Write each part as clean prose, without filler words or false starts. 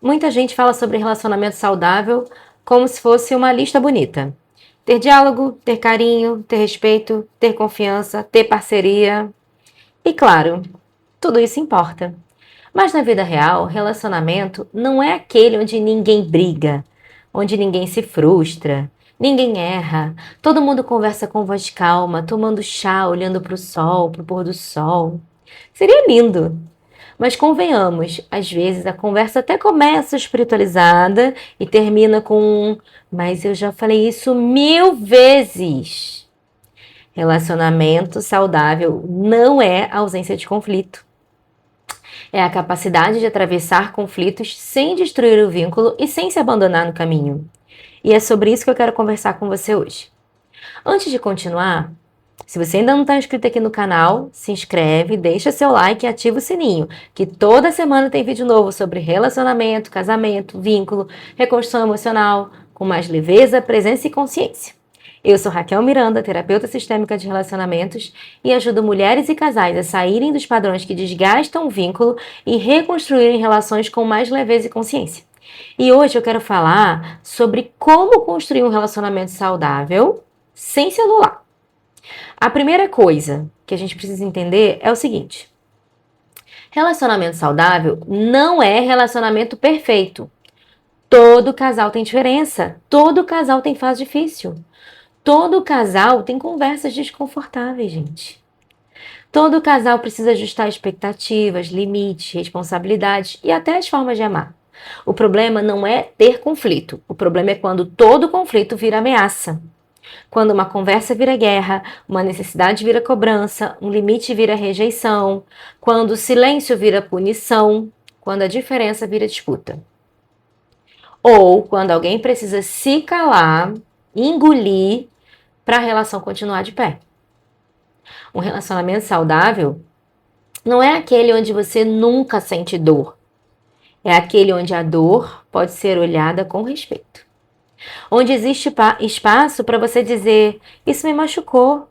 Muita gente fala sobre relacionamento saudável como se fosse uma lista bonita. Ter diálogo, ter carinho, ter respeito, ter confiança, ter parceria. E claro, tudo isso importa. Mas na vida real, relacionamento não é aquele onde ninguém briga, onde ninguém se frustra, ninguém erra, todo mundo conversa com voz calma, tomando chá, olhando para o sol, para o pôr do sol. Seria lindo, mas convenhamos, às vezes a conversa até começa espiritualizada e termina com mas eu já falei isso 1000 vezes. Relacionamento saudável não é ausência de conflito. É a capacidade de atravessar conflitos sem destruir o vínculo e sem se abandonar no caminho. E é sobre isso que eu quero conversar com você hoje. Antes de continuar, se você ainda não está inscrito aqui no canal, se inscreve, deixa seu like e ativa o sininho, que toda semana tem vídeo novo sobre relacionamento, casamento, vínculo, reconstrução emocional, com mais leveza, presença e consciência. Eu sou Raquel Miranda, terapeuta sistêmica de relacionamentos, e ajudo mulheres e casais a saírem dos padrões que desgastam o vínculo e reconstruírem relações com mais leveza e consciência. E hoje eu quero falar sobre como construir um relacionamento saudável sem celular. A primeira coisa que a gente precisa entender é o seguinte: relacionamento saudável não é relacionamento perfeito. Todo casal tem diferença, todo casal tem fase difícil, todo casal tem conversas desconfortáveis, gente. Todo casal precisa ajustar expectativas, limites, responsabilidades e até as formas de amar. O problema não é ter conflito, o problema é quando todo conflito vira ameaça. Quando uma conversa vira guerra, uma necessidade vira cobrança, um limite vira rejeição, quando o silêncio vira punição, quando a diferença vira disputa. Ou quando alguém precisa se calar, engolir, para a relação continuar de pé. Um relacionamento saudável não é aquele onde você nunca sente dor. É aquele onde a dor pode ser olhada com respeito. Onde existe espaço para você dizer: isso me machucou,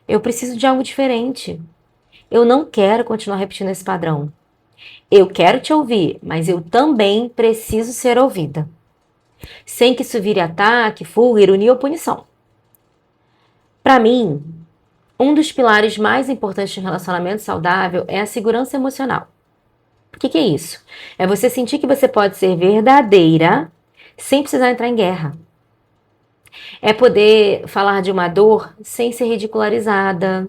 eu preciso de algo diferente. Eu não quero continuar repetindo esse padrão. Eu quero te ouvir, mas eu também preciso ser ouvida. Sem que isso vire ataque, fuga, ironia ou punição. Para mim, um dos pilares mais importantes de um relacionamento saudável é a segurança emocional. O que é isso? É você sentir que você pode ser verdadeira sem precisar entrar em guerra. É poder falar de uma dor sem ser ridicularizada,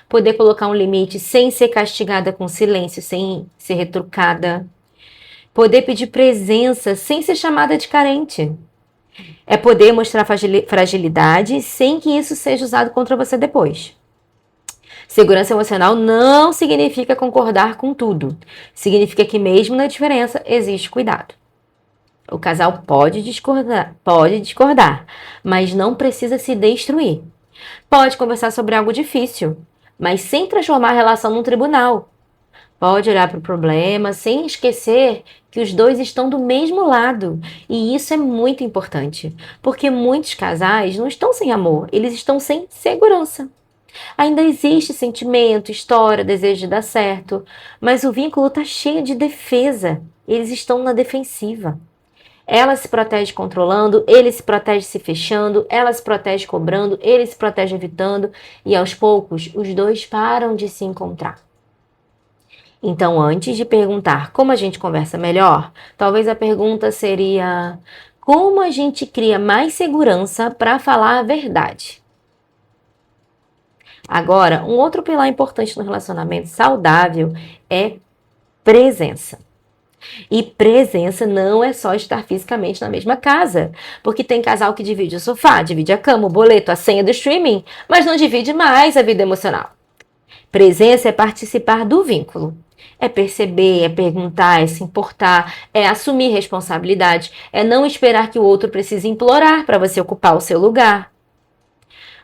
poder colocar um limite sem ser castigada com silêncio, sem ser retrucada, poder pedir presença sem ser chamada de carente. É poder mostrar fragilidade sem que isso seja usado contra você depois. Segurança emocional não significa concordar com tudo. Significa que mesmo na diferença existe cuidado. O casal pode discordar, mas não precisa se destruir. Pode conversar sobre algo difícil, mas sem transformar a relação num tribunal. Pode olhar para o problema sem esquecer que os dois estão do mesmo lado. E isso é muito importante, porque muitos casais não estão sem amor, eles estão sem segurança. Ainda existe sentimento, história, desejo de dar certo, mas o vínculo está cheio de defesa. Eles estão na defensiva. Ela se protege controlando, ele se protege se fechando, ela se protege cobrando, ele se protege evitando, e aos poucos os dois param de se encontrar. Então, antes de perguntar como a gente conversa melhor, talvez a pergunta seria: como a gente cria mais segurança para falar a verdade? Agora, um outro pilar importante no relacionamento saudável é presença. E presença não é só estar fisicamente na mesma casa, porque tem casal que divide o sofá, divide a cama, o boleto, a senha do streaming, mas não divide mais a vida emocional. Presença é participar do vínculo. É perceber, é perguntar, é se importar, é assumir responsabilidade, é não esperar que o outro precise implorar para você ocupar o seu lugar.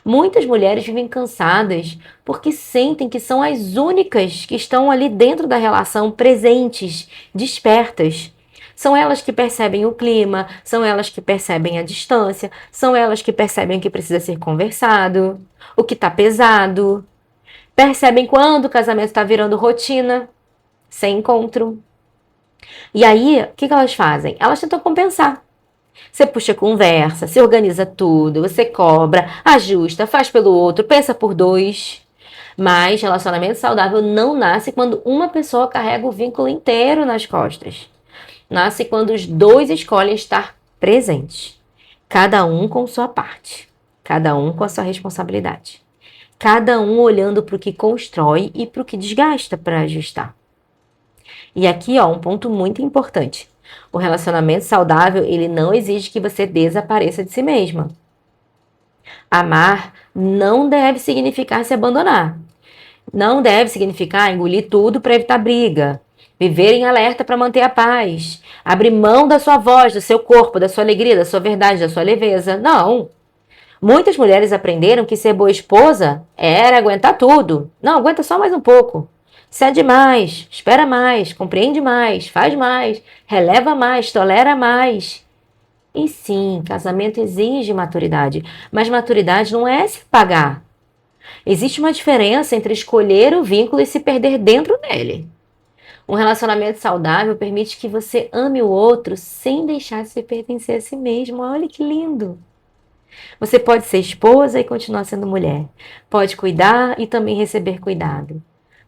Muitas mulheres vivem cansadas porque sentem que são as únicas que estão ali dentro da relação, presentes, despertas. São elas que percebem o clima, são elas que percebem a distância, são elas que percebem o que precisa ser conversado, o que está pesado. Percebem quando o casamento está virando rotina, sem encontro. E aí, o que elas fazem? Elas tentam compensar. Você puxa conversa, você organiza tudo, você cobra, ajusta, faz pelo outro, pensa por dois. Mas relacionamento saudável não nasce quando uma pessoa carrega o vínculo inteiro nas costas. Nasce quando os dois escolhem estar presentes. Cada um com sua parte. Cada um com a sua responsabilidade. Cada um olhando para o que constrói e para o que desgasta para ajustar. E aqui, ó, um ponto muito importante. O relacionamento saudável, ele não exige que você desapareça de si mesma. Amar não deve significar se abandonar. Não deve significar engolir tudo para evitar briga. Viver em alerta para manter a paz. Abrir mão da sua voz, do seu corpo, da sua alegria, da sua verdade, da sua leveza. Não. Muitas mulheres aprenderam que ser boa esposa era aguentar tudo. Não, aguenta só mais um pouco. Cede mais, espera mais, compreende mais, faz mais, releva mais, tolera mais. E sim, casamento exige maturidade, mas maturidade não é se pagar. Existe uma diferença entre escolher o vínculo e se perder dentro dele. Um relacionamento saudável permite que você ame o outro sem deixar de se pertencer a si mesmo. Olha que lindo! Você pode ser esposa e continuar sendo mulher. Pode cuidar e também receber cuidado.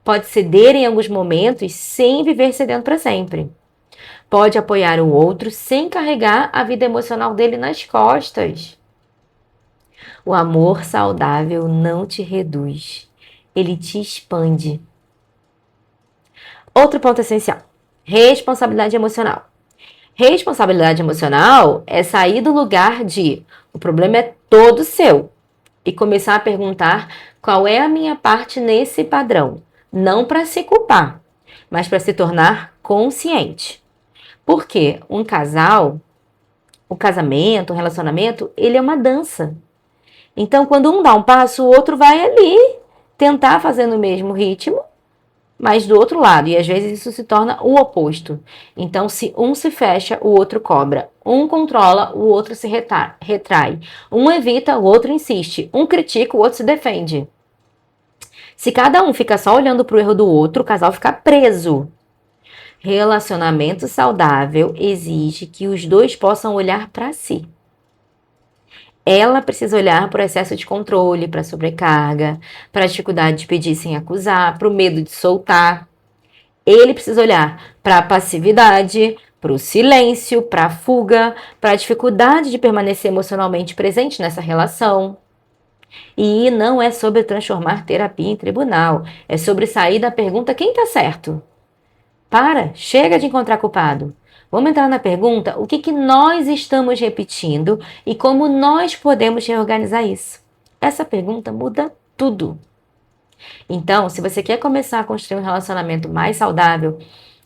Pode ceder em alguns momentos sem viver cedendo para sempre. Pode apoiar o outro sem carregar a vida emocional dele nas costas. O amor saudável não te reduz, ele te expande. Outro ponto essencial: responsabilidade emocional. Responsabilidade emocional é sair do lugar de o problema é todo seu e começar a perguntar qual é a minha parte nesse padrão. Não para se culpar, mas para se tornar consciente. Porque um casal, o casamento, o relacionamento, ele é uma dança. Então, quando um dá um passo, o outro vai ali tentar fazer no mesmo ritmo, mas do outro lado. E às vezes isso se torna o oposto. Então, se um se fecha, o outro cobra. Um controla, o outro se retrai. Um evita, o outro insiste. Um critica, o outro se defende. Se cada um fica só olhando para o erro do outro, o casal fica preso. Relacionamento saudável exige que os dois possam olhar para si. Ela precisa olhar para o excesso de controle, para a sobrecarga, para a dificuldade de pedir sem acusar, para o medo de soltar. Ele precisa olhar para a passividade, para o silêncio, para a fuga, para a dificuldade de permanecer emocionalmente presente nessa relação. E não é sobre transformar terapia em tribunal, é sobre sair da pergunta quem está certo. Chega de encontrar culpado. Vamos entrar na pergunta: o que nós estamos repetindo e como nós podemos reorganizar isso? Essa pergunta muda tudo. Então, se você quer começar a construir um relacionamento mais saudável,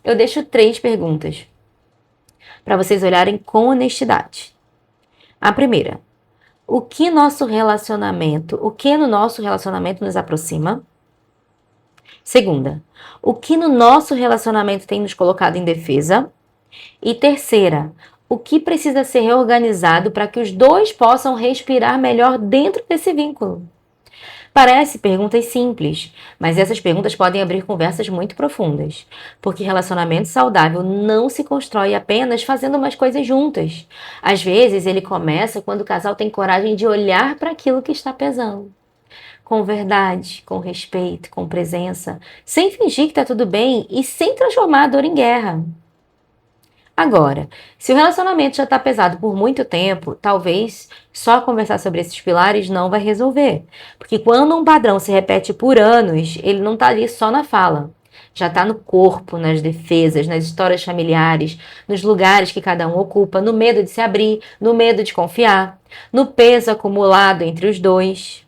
eu deixo 3 perguntas para vocês olharem com honestidade. A primeira: o que no nosso relacionamento nos aproxima? Segunda: o que no nosso relacionamento tem nos colocado em defesa? E terceira: o que precisa ser reorganizado para que os dois possam respirar melhor dentro desse vínculo? Parece perguntas simples, mas essas perguntas podem abrir conversas muito profundas, porque relacionamento saudável não se constrói apenas fazendo umas coisas juntas. Às vezes ele começa quando o casal tem coragem de olhar para aquilo que está pesando. Com verdade, com respeito, com presença, sem fingir que está tudo bem e sem transformar a dor em guerra. Agora, se o relacionamento já está pesado por muito tempo, talvez só conversar sobre esses pilares não vai resolver. Porque quando um padrão se repete por anos, ele não está ali só na fala. Já está no corpo, nas defesas, nas histórias familiares, nos lugares que cada um ocupa, no medo de se abrir, no medo de confiar, no peso acumulado entre os dois.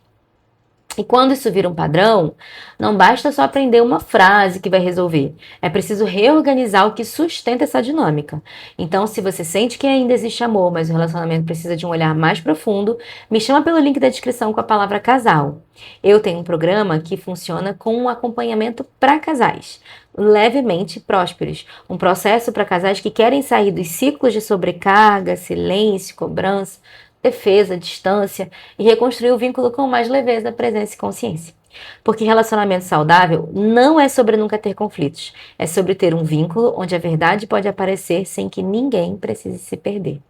E quando isso vira um padrão, não basta só aprender uma frase que vai resolver. É preciso reorganizar o que sustenta essa dinâmica. Então, se você sente que ainda existe amor, mas o relacionamento precisa de um olhar mais profundo, me chama pelo link da descrição com a palavra casal. Eu tenho um programa que funciona com um acompanhamento para casais, levemente prósperos. Um processo para casais que querem sair dos ciclos de sobrecarga, silêncio, cobrança, defesa, distância e reconstruir o vínculo com mais leveza, presença e consciência. Porque relacionamento saudável não é sobre nunca ter conflitos, é sobre ter um vínculo onde a verdade pode aparecer sem que ninguém precise se perder.